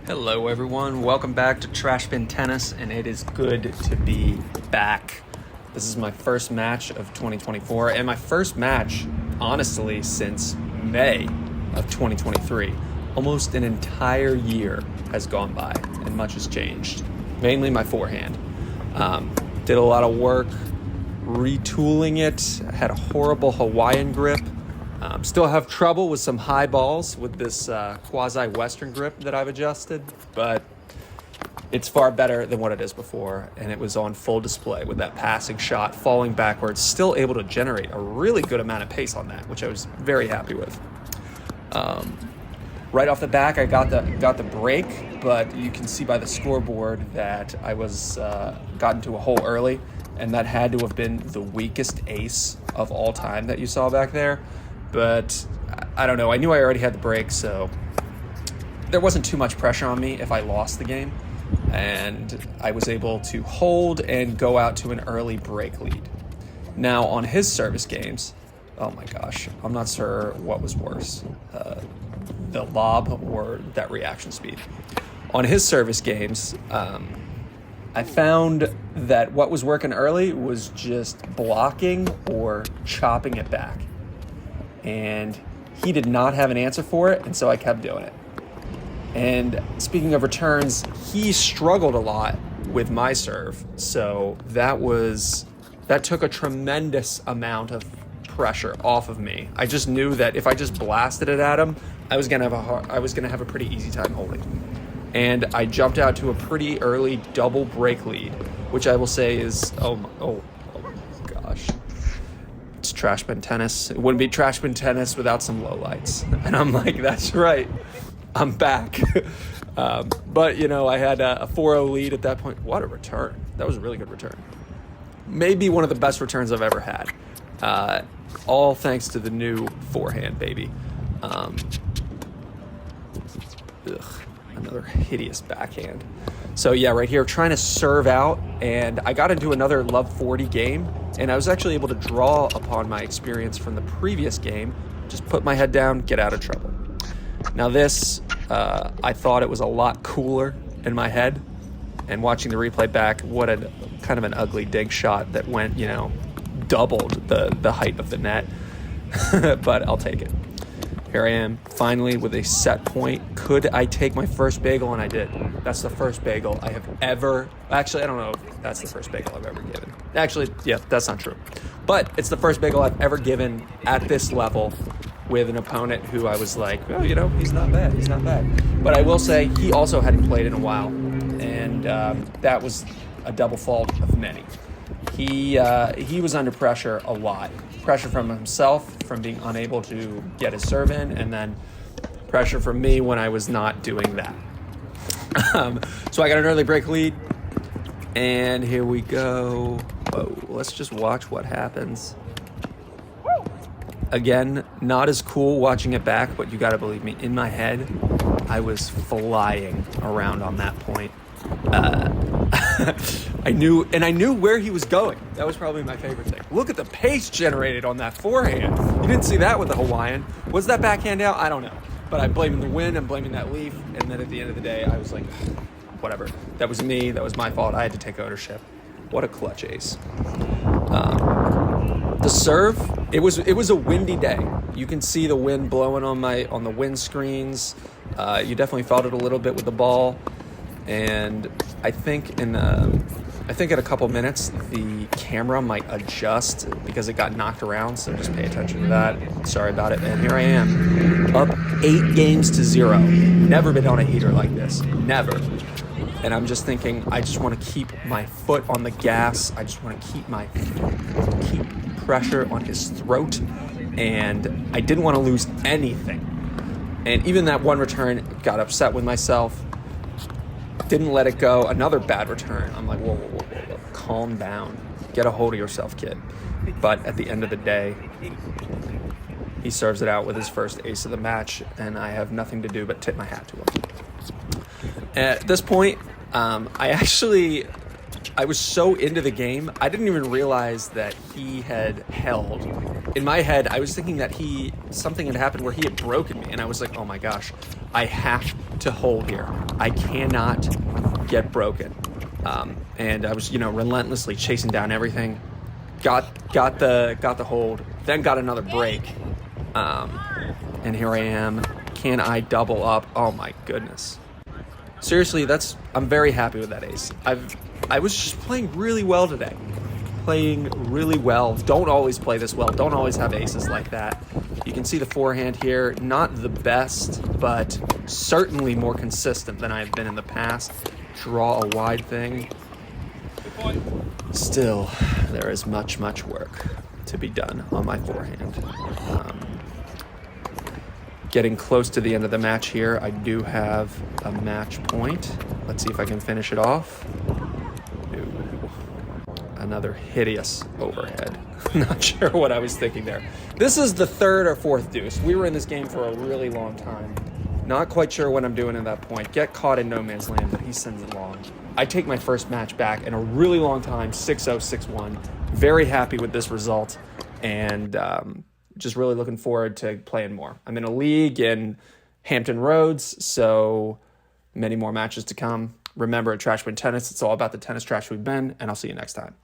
Hello everyone, welcome back to Trash Bin Tennis, and it is good to be back. This is my first match of 2024, and my first match, honestly, since May of 2023. Almost an entire year has gone by, and much has changed. Mainly my forehand. Did a lot of work retooling it. I had a horrible Hawaiian grip. Still have trouble with some high balls with this quasi-Western grip that I've adjusted, but it's far better than what it is before, and it was on full display with that passing shot, falling backwards, still able to generate a really good amount of pace on that, which I was very happy with. Right off the back, I got the break, but you can see by the scoreboard that I was got into a hole early, and that had to have been the weakest ace of all time that you saw back there. But I don't know. I knew I already had the break, so there wasn't too much pressure on me if I lost the game. And I was able to hold and go out to an early break lead. Now, on his service games, oh my gosh, I'm not sure what was worse, the lob or that reaction speed. On his service games, I found that what was working early was just blocking or chopping it back. And he did not have an answer for it, and so I kept doing it. And speaking of returns, he struggled a lot with my serve, so that took a tremendous amount of pressure off of me. I just knew that if I just blasted it at him, I was gonna have a pretty easy time holding. And I jumped out to a pretty early double break lead, which I will say is oh my gosh. It's Trash Bin Tennis. It wouldn't be Trash Bin Tennis without some lowlights. And I'm like, that's right. I'm back. But, I had a 4-0 lead at that point. What a return. That was a really good return. Maybe one of the best returns I've ever had. All thanks to the new forehand, baby. Another hideous backhand. So yeah, right here, trying to serve out, and I got into another Love 40 game, and I was actually able to draw upon my experience from the previous game, just put my head down, get out of trouble. Now this, I thought it was a lot cooler in my head, and watching the replay back, what a kind of an ugly dink shot that went, doubled the height of the net, but I'll take it. Here I am, finally, with a set point. Could I take my first bagel? And I did. That's the first bagel I have ever... Actually, I don't know if that's the first bagel I've ever given. Actually, yeah, that's not true. But it's the first bagel I've ever given at this level with an opponent who I was like, oh, he's not bad. But I will say, he also hadn't played in a while. And that was a double fault of many. He was under pressure a lot. Pressure from himself, from being unable to get his serve in, and then pressure from me when I was not doing that. So I got an early break lead, and here we go. Whoa, let's just watch what happens. Again, not as cool watching it back, but you gotta believe me, in my head, I was flying around on that point. I knew where he was going. That was probably my favorite thing. Look at the pace generated on that forehand. You didn't see that with the Hawaiian. Was that backhand out? I don't know. But I'm blaming the wind, I'm blaming that leaf, and then at the end of the day, I was like, whatever. That was me, that was my fault. I had to take ownership. What a clutch ace. The serve, it was a windy day. You can see the wind blowing on the wind screens. You definitely felt it a little bit with the ball. And I think at a couple minutes the camera might adjust because it got knocked around, so just pay attention to that. Sorry about it. And here I am, up 8-0. Never been on a heater like this, never. And I'm just thinking, I just want to keep my foot on the gas. I just want to keep pressure on his throat, and I didn't want to lose anything. And even that one return, got upset with myself. Didn't let it go. Another bad return. I'm like, whoa, calm down. Get a hold of yourself, kid. But at the end of the day, he serves it out with his first ace of the match, and I have nothing to do but tip my hat to him. At this point, I was so into the game, I didn't even realize that he had held. In my head, I was thinking that something had happened where he had broken me, and I was like, oh my gosh, I have to hole here. I cannot get broken. And I was, relentlessly chasing down everything. Got the hold, then got another break. And here I am. Can I double up? Oh my goodness. Seriously, I'm very happy with that ace. I was just playing really well today. Playing really well. Don't always play this well. Don't always have aces like that. You can see the forehand here. Not the best, but certainly more consistent than I've been in the past. Draw a wide thing. Still, there is much, much work to be done on my forehand. Getting close to the end of the match here. I do have a match point. Let's see if I can finish it off. Ooh. Another hideous overhead. Not sure what I was thinking there. This is the third or fourth deuce. We were in this game for a really long time. Not quite sure what I'm doing at that point. Get caught in no man's land, but he sends it long. I take my first match back in a really long time, 6-0, 6-1. Very happy with this result, and just really looking forward to playing more. I'm in a league in Hampton Roads, so many more matches to come. Remember, at Trash Win Tennis, it's all about the tennis trash we've been, and I'll see you next time.